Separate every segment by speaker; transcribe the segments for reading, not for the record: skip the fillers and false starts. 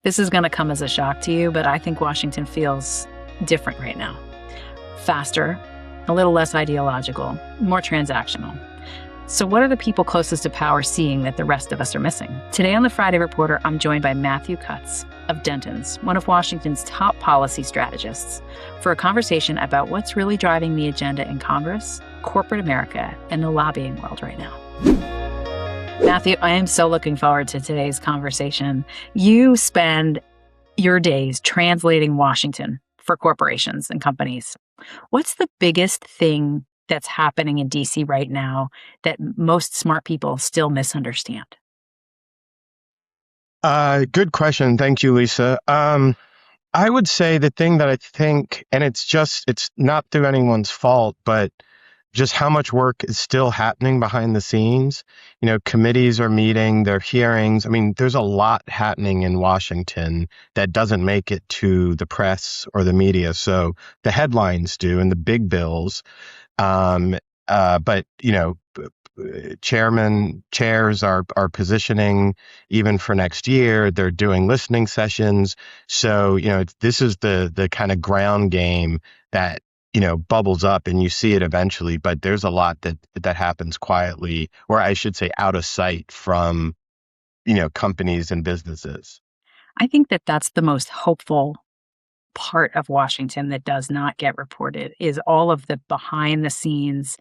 Speaker 1: This is going to come as a shock to you, but I think Washington feels different right now. Faster, a little less ideological, more transactional. So what are the people closest to power seeing that the rest of us are missing? Today on the Friday Reporter, I'm joined by Matthew Cutts of Dentons, one of Washington's top policy strategists, for a conversation about what's really driving the agenda in Congress, corporate America, and the lobbying world right now. Matthew, I am so looking forward to today's conversation. You spend your days translating Washington for corporations and companies. What's the biggest thing that's happening in DC right now that most smart people still misunderstand?
Speaker 2: Good question. Thank you, Lisa. I would say the thing that I think, and it's not through anyone's fault, but just how much work is still happening behind the scenes. Committees are meeting, there are hearings. I mean, there's a lot happening in Washington that doesn't make it to the press or the media. So the headlines do and the big bills. But chairs are positioning even for next year. They're doing listening sessions. So, this is the kind of ground game that bubbles up and you see it eventually, but there's a lot that happens quietly, or I should say out of sight from, companies and businesses.
Speaker 1: I think that that's the most hopeful part of Washington that does not get reported is all of the behind the scenes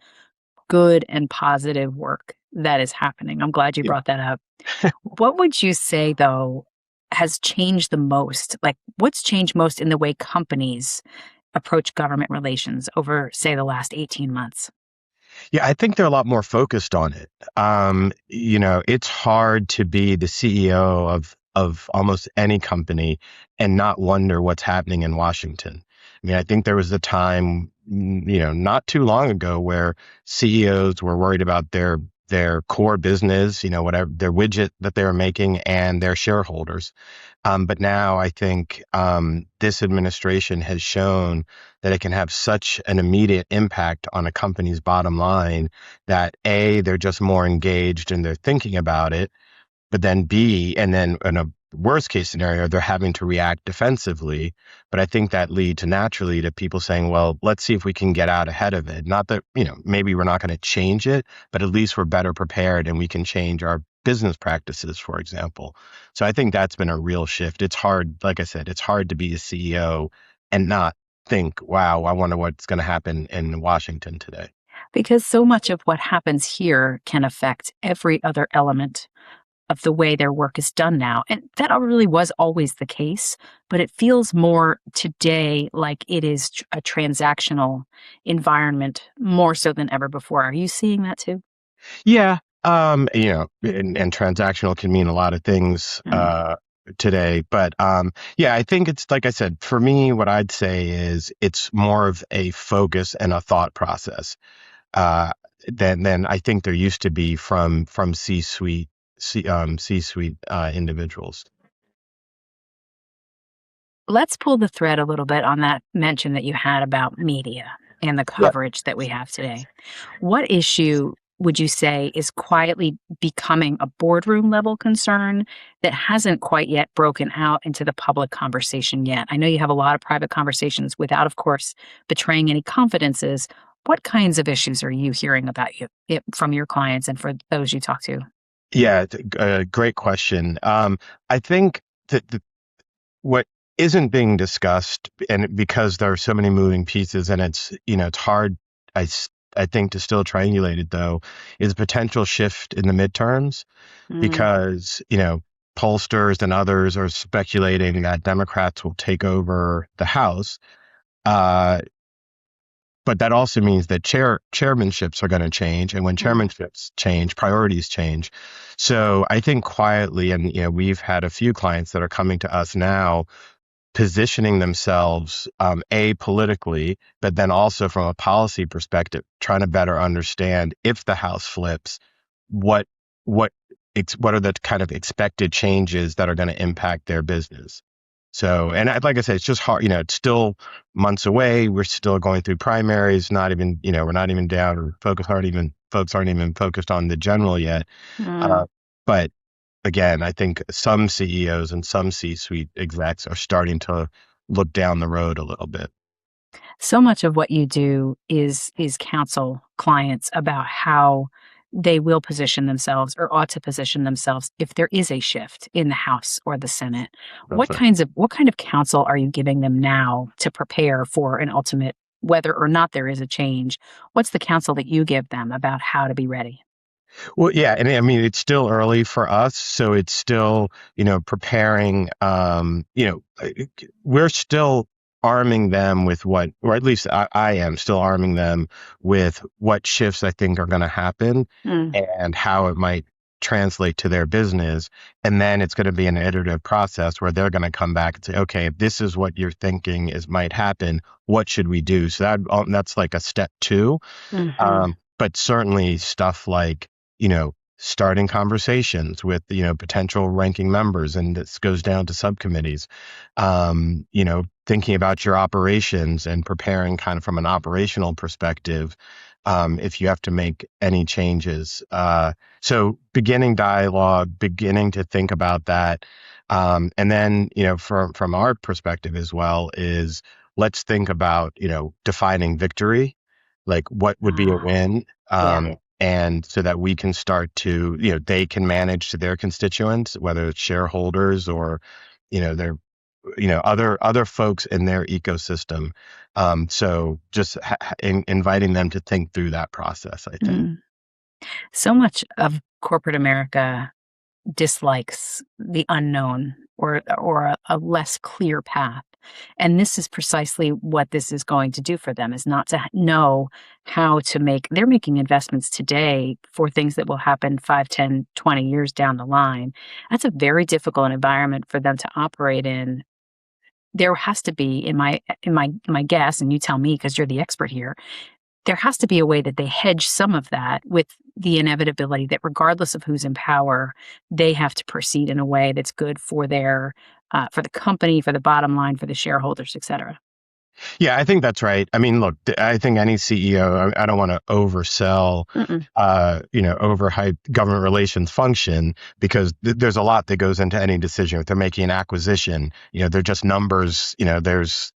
Speaker 1: good and positive work that is happening. I'm glad you brought that up. What would you say, though, has changed the most? Like, what's changed most in the way companies approach government relations over, say, the last 18 months?
Speaker 2: Yeah, I think they're a lot more focused on it. It's hard to be the CEO of almost any company and not wonder what's happening in Washington. I mean, I think there was a time, not too long ago where CEOs were worried about their core business, whatever their widget that they were making and their shareholders. But now I think this administration has shown that it can have such an immediate impact on a company's bottom line that A, they're just more engaged and they're thinking about it, but then B, and then in a worst case scenario, they're having to react defensively. But I think that leads naturally to people saying, well, let's see if we can get out ahead of it. Not that, maybe we're not going to change it, but at least we're better prepared and we can change our business practices, for example. So I think that's been a real shift. It's hard, like I said, it's hard to be a CEO and not think, wow, I wonder what's going to happen in Washington today.
Speaker 1: Because so much of what happens here can affect every other element of the way their work is done now. And that really was always the case, but it feels more today like it is a transactional environment more so than ever before. Are you seeing that too?
Speaker 2: Yeah. And transactional can mean a lot of things today. But yeah, I think it's like I said, for me, what I'd say is it's more of a focus and a thought process than I think there used to be from C-suite individuals.
Speaker 1: Let's pull the thread a little bit on that mention that you had about media and the coverage that we have today. What issue would you say is quietly becoming a boardroom level concern that hasn't quite yet broken out into the public conversation yet? I know you have a lot of private conversations without, of course, betraying any confidences. What kinds of issues are you hearing about from your clients and for those you talk to?
Speaker 2: Yeah, great question. I think that what isn't being discussed, and because there are so many moving pieces, and it's hard, I think, to still triangulate it though, is potential shift in the midterms, because pollsters and others are speculating that Democrats will take over the House. But that also means that chairmanships are going to change. And when chairmanships change, priorities change. So I think quietly, and we've had a few clients that are coming to us now, positioning themselves, politically, but then also from a policy perspective, trying to better understand if the House flips, what are the kind of expected changes that are going to impact their business. So, and like I said, it's just hard, it's still months away. We're still going through primaries, we're not even down, or folks aren't even focused on the general yet. But again, I think some CEOs and some C-suite execs are starting to look down the road a little bit.
Speaker 1: So much of what you do is counsel clients about how they will position themselves or ought to position themselves if there is a shift in the House or the Senate.
Speaker 2: That's right.
Speaker 1: What kind of counsel are you giving them now to prepare for an ultimate whether or not there is a change? What's the counsel that you give them about how to be ready?
Speaker 2: Well, yeah, and I mean it's still early for us, so it's still, preparing. We're still arming them with what, or at least I am still arming them with what shifts I think are going to happen
Speaker 1: Mm,
Speaker 2: and how it might translate to their business. And then it's going to be an iterative process where they're going to come back and say, okay, if this is what you're thinking is might happen, what should we do? So that's like a step two.
Speaker 1: mhm.
Speaker 2: But certainly stuff like, starting conversations with, potential ranking members, and this goes down to subcommittees, thinking about your operations and preparing kind of from an operational perspective, if you have to make any changes. So beginning dialogue, beginning to think about that. And then, from our perspective as well is let's think about, defining victory, like what would be a
Speaker 1: Ah,
Speaker 2: win,
Speaker 1: yeah.
Speaker 2: and so that we can start to, they can manage to their constituents, whether it's shareholders or, their, other folks in their ecosystem. So just inviting them to think through that process, I think.
Speaker 1: Mm. So much of corporate America dislikes the unknown or a less clear path. And this is precisely what this is going to do for them is not to know how to make they're making investments today for things that will happen 5, 10, 20 years down the line. That's a very difficult environment for them to operate in. There has to be in my guess, and you tell me because you're the expert here, there has to be a way that they hedge some of that with the inevitability that regardless of who's in power, they have to proceed in a way that's good for for the company, for the bottom line, for the shareholders, et cetera.
Speaker 2: Yeah, I think that's right. I mean, look, I think any CEO, I don't want to oversell,
Speaker 1: Mm-mm.
Speaker 2: overhype government relations function because there's a lot that goes into any decision. If they're making an acquisition, they're just numbers. There's,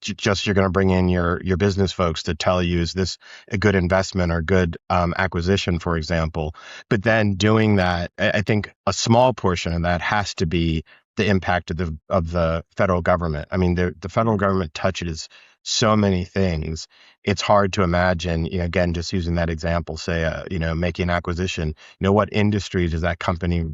Speaker 2: just you're going to bring in your business folks to tell you is this a good investment or good acquisition, for example. But then doing that, I think a small portion of that has to be the impact of the federal government. I mean, the federal government touches so many things. It's hard to imagine, again, just using that example, say, making an acquisition, what industry does that company,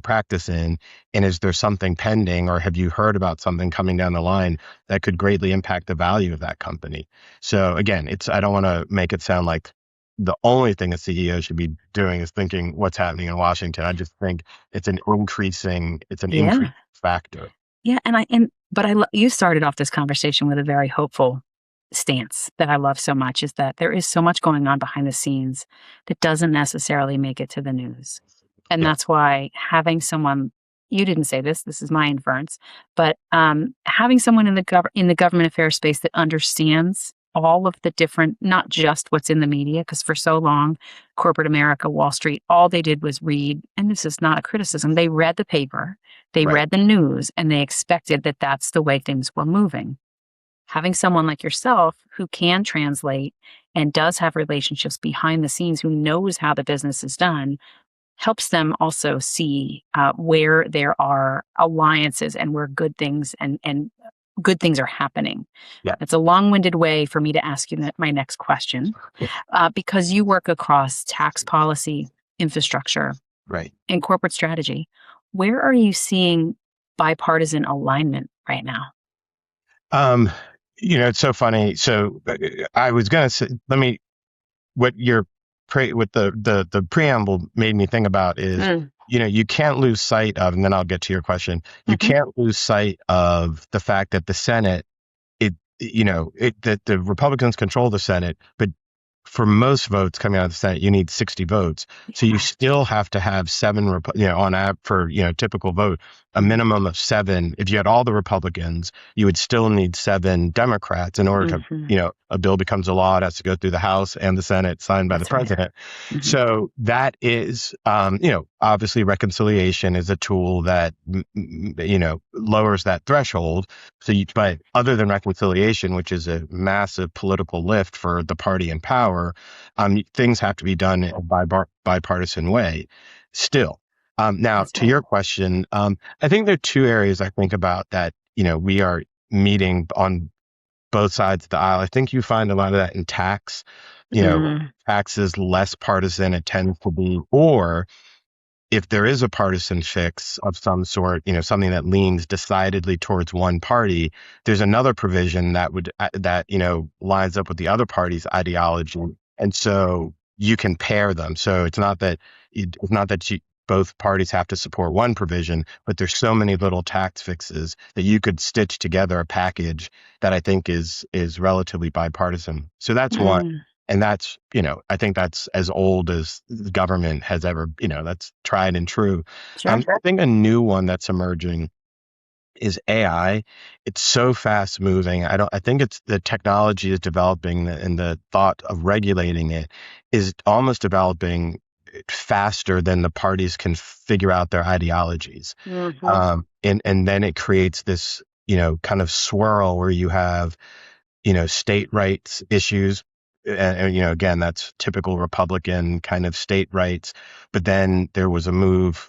Speaker 2: practice in? And is there something pending, or have you heard about something coming down the line that could greatly impact the value of that company? So again, I don't want to make it sound like the only thing a CEO should be doing is thinking what's happening in Washington. I just think it's an
Speaker 1: Yeah.
Speaker 2: increasing factor.
Speaker 1: Yeah. You started off this conversation with a very hopeful stance that I love so much is that there is so much going on behind the scenes that doesn't necessarily make it to the news. And
Speaker 2: Yeah,
Speaker 1: that's why having someone you didn't say this is my inference, but having someone in the government affairs space that understands all of the different, not just what's in the media, because for so long, corporate America, Wall Street, all they did was read, and this is not a criticism. They read the paper, they
Speaker 2: right.
Speaker 1: read the news, and they expected that that's the way things were moving. Having someone like yourself who can translate and does have relationships behind the scenes, who knows how the business is done, helps them also see where there are alliances and where good things and good things are happening.
Speaker 2: Yeah,
Speaker 1: That's a long-winded way for me to ask you my next question, because you work across tax policy, infrastructure,
Speaker 2: right.
Speaker 1: and corporate strategy. Where are you seeing bipartisan alignment right now?
Speaker 2: Um, it's so funny. So I was gonna say, what your what the preamble made me think about is,
Speaker 1: Mm.
Speaker 2: you can't lose sight of, and then I'll get to your question. You
Speaker 1: Hmm.
Speaker 2: can't lose sight of the fact that the Senate, that the Republicans control the Senate, but for most votes coming out of the Senate, you need 60 votes. So you
Speaker 1: Yeah.
Speaker 2: still have to have seven, on app for, typical vote, a minimum of 7. If you had all the Republicans, you would still need 7 Democrats in order to,
Speaker 1: Hmm.
Speaker 2: a bill becomes a law. It has to go through the House and the Senate, signed by the
Speaker 1: That's right.
Speaker 2: president.
Speaker 1: Hmm.
Speaker 2: So that is, obviously reconciliation is a tool that, lowers that threshold. But other than reconciliation, which is a massive political lift for the party in power, things have to be done in a bipartisan way still. Now,
Speaker 1: That's
Speaker 2: to
Speaker 1: right.
Speaker 2: your question, I think there are 2 areas I think about that, we are meeting on both sides of the aisle. I think you find a lot of that in tax.
Speaker 1: Mm.
Speaker 2: Tax is less partisan, it tends to be, or if there is a partisan fix of some sort, something that leans decidedly towards one party, there's another provision that lines up with the other party's ideology. And so you can pair them. So it's not that both parties have to support one provision, but there's so many little tax fixes that you could stitch together a package that I think is relatively bipartisan. So that's one.
Speaker 1: Mm.
Speaker 2: And that's, I think that's as old as the government has ever, that's tried and true.
Speaker 1: Sure.
Speaker 2: I think a new one that's emerging is AI. It's so fast moving. I think it's the technology is developing and the thought of regulating it is almost developing faster than the parties can figure out their ideologies.
Speaker 1: Hmm.
Speaker 2: And then it creates this, kind of swirl where you have state rights issues. And, again, that's typical Republican kind of state rights. But then there was a move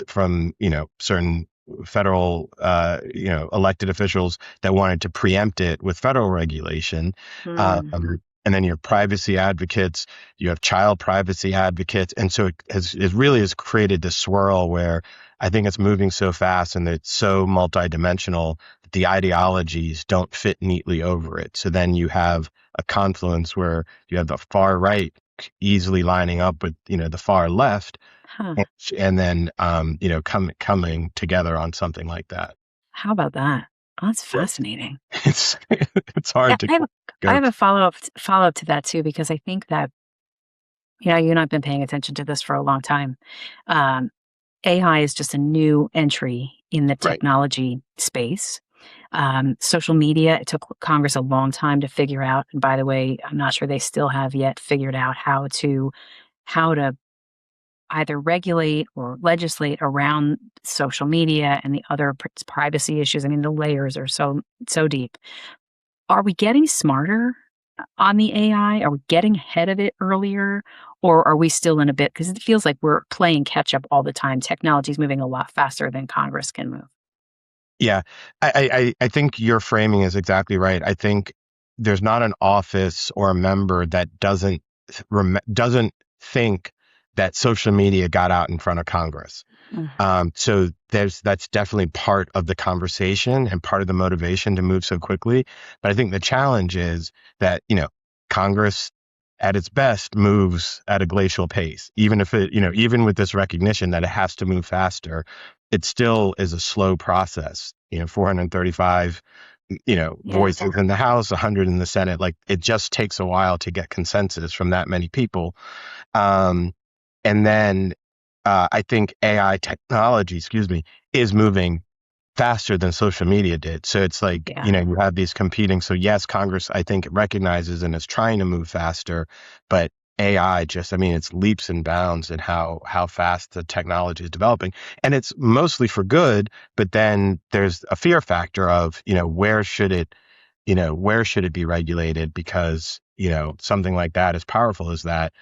Speaker 2: from, certain federal, elected officials that wanted to preempt it with federal regulation.
Speaker 1: Mm.
Speaker 2: And then you have privacy advocates, you have child privacy advocates. And so it really has created this swirl where I think it's moving so fast and it's so multidimensional that the ideologies don't fit neatly over it. So then you have a confluence where you have the far right easily lining up with, the far left,
Speaker 1: Huh.
Speaker 2: and then, coming together on something like that.
Speaker 1: How about that? Oh, that's
Speaker 2: Yeah.
Speaker 1: fascinating.
Speaker 2: It's, it's
Speaker 1: Yeah,
Speaker 2: hard to
Speaker 1: I
Speaker 2: go.
Speaker 1: have a follow up to that too, because I think that you and I've been paying attention to this for a long time. Um, AI is just a new entry in the
Speaker 2: Right.
Speaker 1: technology space. Social media, it took Congress a long time to figure out. And by the way, I'm not sure they still have yet figured out how to either regulate or legislate around social media and the other privacy issues. I mean, the layers are so deep. Are we getting smarter on the AI? Are we getting ahead of it earlier? Or are we still in a bit? Because it feels like we're playing catch up all the time. Technology is moving a lot faster than Congress can move.
Speaker 2: Yeah, I think your framing is exactly right. I think there's not an office or a member that doesn't think that social media got out in front of Congress.
Speaker 1: Mm.
Speaker 2: So that's definitely part of the conversation and part of the motivation to move so quickly. But I think the challenge is that, Congress at its best moves at a glacial pace, even if even with this recognition that it has to move faster, it still is a slow process. 435,
Speaker 1: Yeah.
Speaker 2: voices in the House, 100 in the Senate. Like it just takes a while to get consensus from that many people. Um, and then I think AI technology, is moving faster than social media did. So it's like,
Speaker 1: Yeah.
Speaker 2: you have these competing. So yes, Congress, I think, recognizes and is trying to move faster, but AI it's leaps and bounds in how fast the technology is developing. And it's mostly for good, but then there's a fear factor of, where should it be regulated? Because, something like that, as powerful as that,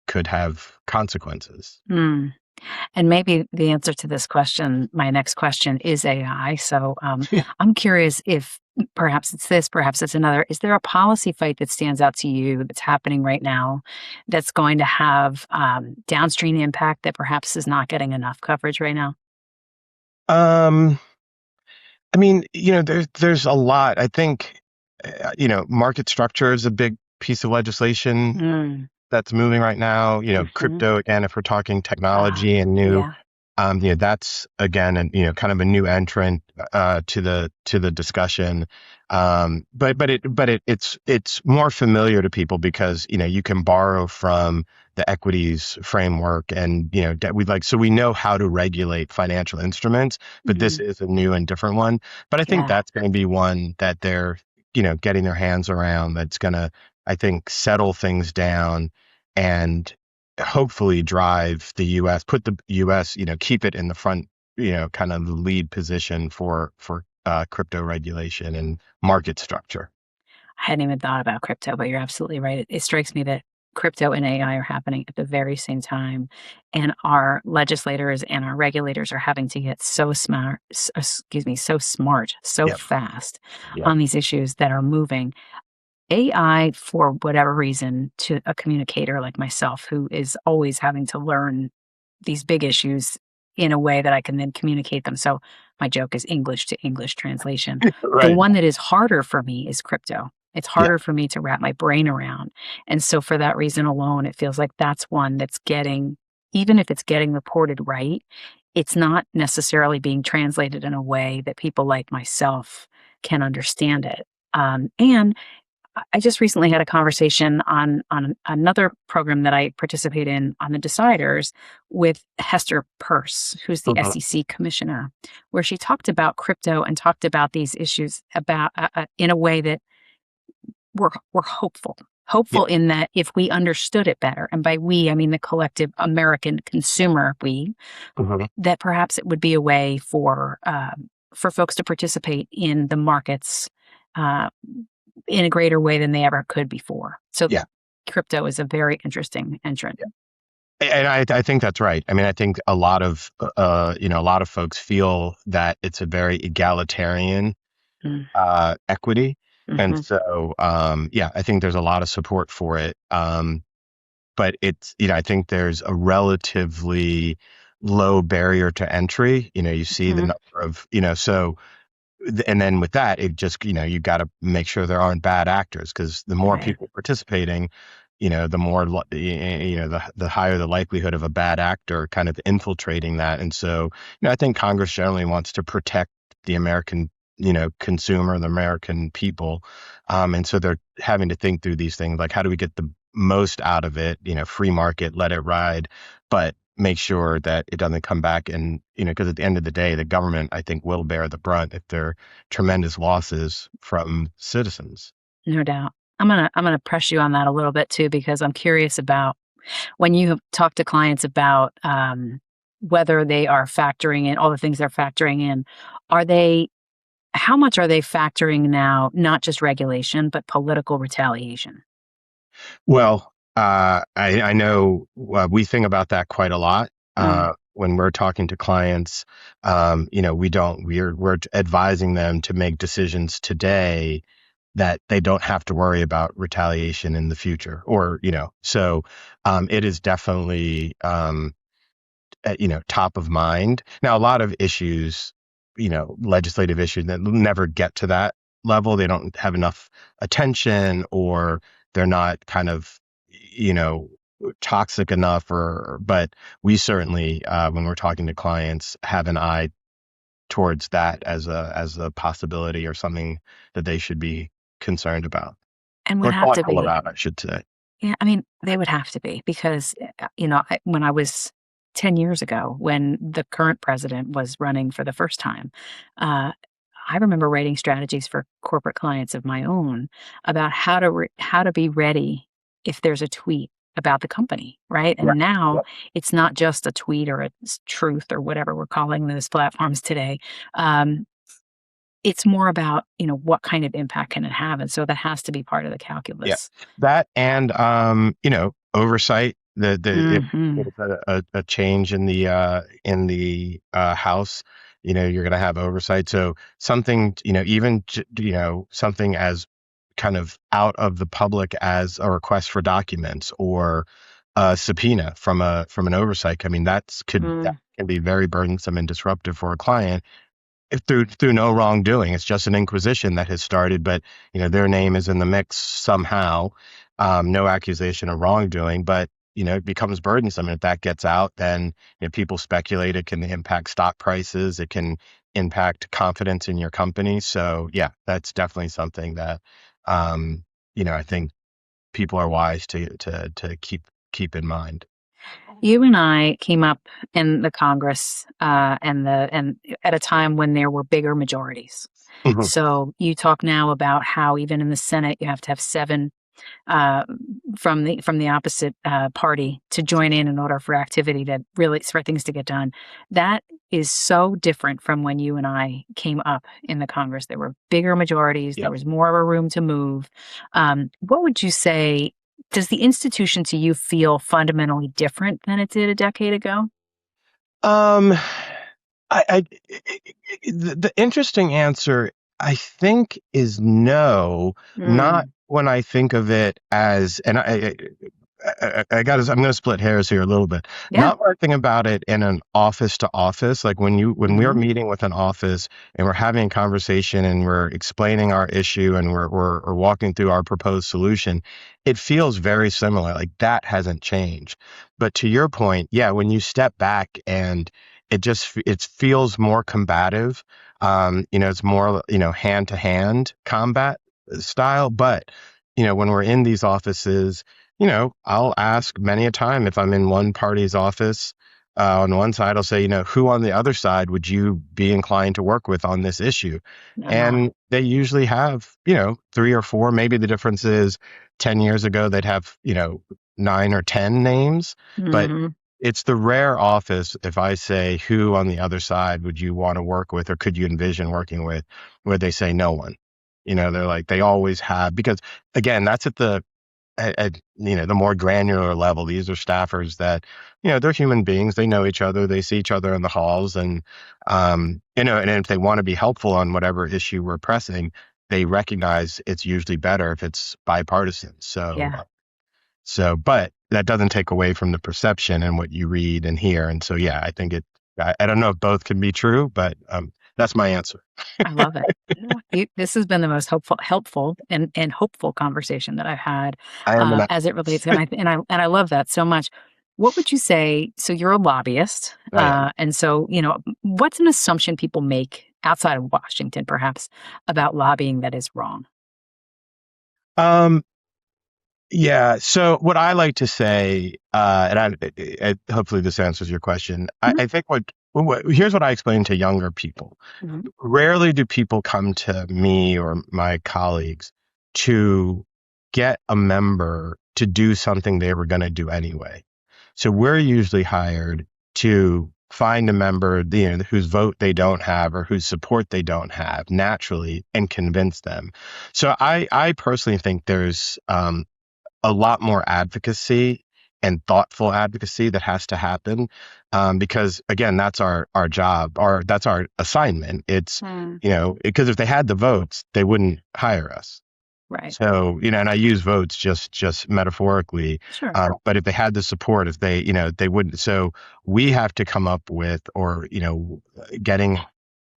Speaker 2: could have consequences.
Speaker 1: Mm. And maybe the answer to this question, my next question, is AI. So I'm curious if perhaps it's this, perhaps it's another. Is there a policy fight that stands out to you that's happening right now that's going to have downstream impact that perhaps is not getting enough coverage right now?
Speaker 2: Um, there's a lot. I think, market structure is a big piece of legislation
Speaker 1: Mm.
Speaker 2: that's moving right now.
Speaker 1: Hmm.
Speaker 2: Crypto, again, if we're talking
Speaker 1: Ah,
Speaker 2: technology and new
Speaker 1: yeah.
Speaker 2: That's again, and kind of a new entrant to the discussion. It's more familiar to people because you can borrow from the equities framework, and so we know how to regulate financial instruments, but this
Speaker 1: Mhm.
Speaker 2: is a new and different one. But I think
Speaker 1: Yeah.
Speaker 2: that's going to be one that they're getting their hands around. That's going to, I think, settle things down and hopefully drive the U.S., put the U.S., keep it in the front, kind of the lead position for crypto regulation and market structure.
Speaker 1: I hadn't even thought about crypto, but you're absolutely right. It strikes me that crypto and AI are happening at the very same time, and our legislators and our regulators are having to get so smart, so smart, so
Speaker 2: Yep.
Speaker 1: fast
Speaker 2: Yep.
Speaker 1: on these issues that are moving. AI, for whatever reason, to a communicator like myself, who is always having to learn these big issues in a way that I can then communicate them. So my joke is English to English translation. The
Speaker 2: Right.
Speaker 1: one that is harder for me is crypto. It's
Speaker 2: Yeah.
Speaker 1: harder for me to wrap my brain around. And so for that reason alone, it feels like that's one that's getting, even if it's getting reported right, it's not necessarily being translated in a way that people like myself can understand it. And I just recently had a conversation on another program that I participate in on the deciders with Hester Peirce, who's the
Speaker 2: Mhm.
Speaker 1: SEC commissioner, where she talked about crypto and talked about these issues about in a way that we're hopeful.
Speaker 2: Yeah.
Speaker 1: Hopeful in that if we understood it better, and by we I mean the collective American consumer, we
Speaker 2: Mhm.
Speaker 1: that perhaps it would be a way for folks to participate in the markets uh, in a greater way than they ever could before. So
Speaker 2: Yeah.
Speaker 1: crypto is a very interesting entrant.
Speaker 2: And I think that's right. I mean, I think a lot of folks feel that it's a very egalitarian
Speaker 1: Mm,
Speaker 2: equity. And
Speaker 1: mhm,
Speaker 2: so, yeah, I think there's a lot of support for it. But it's, I think there's a relatively low barrier to entry. You see the
Speaker 1: mhm.
Speaker 2: number of, and then with that, it just, you got to make sure there aren't bad actors, because the more
Speaker 1: Right.
Speaker 2: people participating, the more, the higher the likelihood of a bad actor kind of infiltrating that. And so, I think Congress generally wants to protect the American, consumer, the American people. And so they're having to think through these things like, how do we get the most out of it? Free market, let it ride, but make sure that it doesn't come back and, because at the end of the day, the government, I think, will bear the brunt if there are tremendous losses from citizens.
Speaker 1: No doubt. I'm gonna press you on that a little bit too, because I'm curious about when you talk to clients about whether they are factoring in all the things they're factoring in, are they how much are they factoring now, not just regulation, but political retaliation?
Speaker 2: Well, I know we think about that quite a lot
Speaker 1: Mm,
Speaker 2: when we're talking to clients. We're advising them to make decisions today that they don't have to worry about retaliation in the future, or so it is definitely top of mind. Now, a lot of issues, legislative issues that never get to that level, they don't have enough attention, or they're not kind of, you know, toxic enough, but we certainly, when we're talking to clients, have an eye towards that as a possibility or something that they should be concerned about,
Speaker 1: and would
Speaker 2: or
Speaker 1: have to
Speaker 2: thoughtful
Speaker 1: be.
Speaker 2: about, I should say.
Speaker 1: Yeah, I mean, they would have to be because, when I was 10 years ago, when the current president was running for the first time, uh, I remember writing strategies for corporate clients of my own about how to be ready if there's a tweet about the company, right?
Speaker 2: Right.
Speaker 1: And now
Speaker 2: Yep.
Speaker 1: it's not just a tweet or a truth or whatever we're calling those platforms today. Um, it's more about, what kind of impact can it have? And so that has to be part of the
Speaker 2: Yeah,
Speaker 1: calculus.
Speaker 2: that and oversight. The if
Speaker 1: Mhm.
Speaker 2: there's a change in the house, you're going to have oversight. So something, even something as kind of out of the public as a request for documents or a subpoena from an oversight. I mean, that
Speaker 1: Mm.
Speaker 2: can be very burdensome and disruptive for a client, if through no wrongdoing. It's just an inquisition that has started, but their name is in the mix somehow. No accusation of wrongdoing, but it becomes burdensome. And if that gets out, then people speculate it can impact stock prices. It can impact confidence in your company. So yeah, that's definitely something that, I think people are wise to keep in mind.
Speaker 1: You and I came up in the Congress and at a time when there were bigger majorities.
Speaker 2: Mhm.
Speaker 1: So you talk now about how even in the Senate you have to have seven uh, from the opposite party to join in order for activity to really for things to get done. That is so different from when you and I came up in the Congress. There were bigger majorities. There
Speaker 2: Yep.
Speaker 1: was more of a room to move. What would you say? Does the institution to you feel fundamentally different than it did a decade ago?
Speaker 2: Um, the interesting answer, I think, is no. Not
Speaker 1: Mm,
Speaker 2: when I think of it as, and I'm going to split hairs here a little bit.
Speaker 1: yeah.
Speaker 2: Not when I think about it in an office to office, like when we're
Speaker 1: Hmm.
Speaker 2: meeting with an office and we're having a conversation and we're explaining our issue and we're walking through our proposed solution, it feels very similar. Like that hasn't changed. But to your point, yeah, when you step back and it feels more combative. It's more, hand to hand combat style. But, when we're in these offices, I'll ask many a time if I'm in one party's office, on one side, I'll say, who on the other side would you be inclined to work with on this issue?
Speaker 1: Uh-huh.
Speaker 2: And they usually have, three or four. Maybe the difference is 10 years ago, they'd have, 9 or 10 names, but
Speaker 1: Hmm.
Speaker 2: it's the rare office if I say, who on the other side would you want to work with or could you envision working with, where they say no one. They're like, they always have, because again, that's at the more granular level. These are staffers that, they're human beings. They know each other. They see each other in the halls. And, and if they want to be helpful on whatever issue we're pressing, they recognize it's usually better if it's bipartisan.
Speaker 1: Yeah,
Speaker 2: But that doesn't take away from the perception and what you read and hear. And so, yeah, I think I don't know if both can be true, but that's my answer.
Speaker 1: I love it. Yeah. This has been the most helpful and hopeful conversation that I've had
Speaker 2: I am an,
Speaker 1: as it relates, and I love that so much. What would you say? So you're a lobbyist,
Speaker 2: I am.
Speaker 1: and so what's an assumption people make outside of Washington, perhaps, about lobbying that is wrong?
Speaker 2: Um, Yeah. So what I like to say, and hopefully this answers your question.
Speaker 1: Mhm.
Speaker 2: I think here's what I explain to younger people.
Speaker 1: Mhm.
Speaker 2: Rarely do people come to me or my colleagues to get a member to do something they were going to do anyway. So we're usually hired to find a member, whose vote they don't have or whose support they don't have naturally and convince them. So I personally think there's, a lot more advocacy and thoughtful advocacy that has to happen, because again, that's our job, or that's our assignment. It's,
Speaker 1: Mm,
Speaker 2: because if they had the votes, they wouldn't hire us.
Speaker 1: right.
Speaker 2: So, and I use votes just metaphorically,
Speaker 1: Sure.
Speaker 2: but if they had the support, if they, they wouldn't. So we have to come up with, or, getting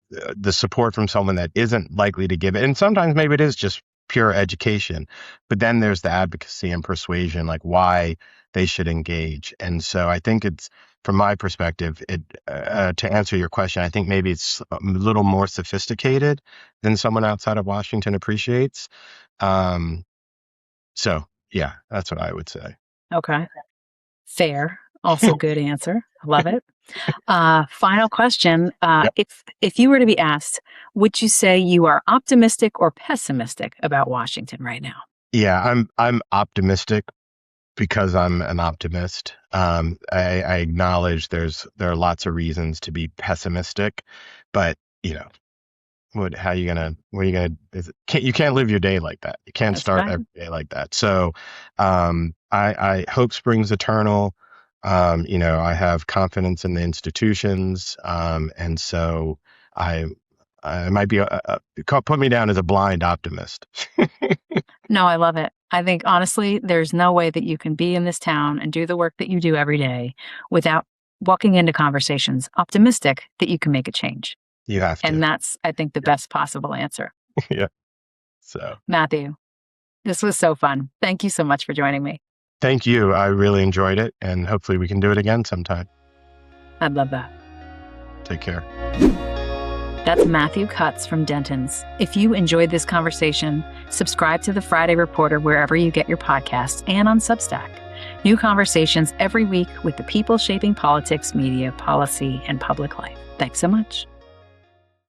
Speaker 2: the support from someone that isn't likely to give it. And sometimes maybe it is just pure education, but then there's the advocacy and persuasion, like why they should engage. And so I think it's, from my perspective, to answer your question, I think maybe it's a little more sophisticated than someone outside of Washington appreciates. Um, so yeah, that's what I would say.
Speaker 1: Okay. Fair. Also, good answer. I love it. Final question.
Speaker 2: Yep.
Speaker 1: If you were to be asked, would you say you are optimistic or pessimistic about Washington right now?
Speaker 2: Yeah, I'm optimistic because I'm an optimist. I acknowledge there are lots of reasons to be pessimistic, but what are you gonna, you can't live your day like that. You can't
Speaker 1: That's
Speaker 2: start
Speaker 1: right.
Speaker 2: every day like that. So, I hope springs eternal. I have confidence in the institutions. And so I, I might be, put me down as a blind optimist.
Speaker 1: No, I love it. I think honestly, there's no way that you can be in this town and do the work that you do every day without walking into conversations optimistic that you can make a change.
Speaker 2: You have
Speaker 1: And
Speaker 2: to.
Speaker 1: that's, I think, the best possible answer.
Speaker 2: Yeah. So
Speaker 1: Matthew, this was so fun. Thank you so much for joining me.
Speaker 2: Thank you. I really enjoyed it, and hopefully we can do it again sometime.
Speaker 1: I'd love that.
Speaker 2: Take care.
Speaker 1: That's Matthew Cutts from Dentons. If you enjoyed this conversation, subscribe to the Friday Reporter wherever you get your podcasts and on Substack. New conversations every week with the people shaping politics, media, policy, and public life. Thanks so much.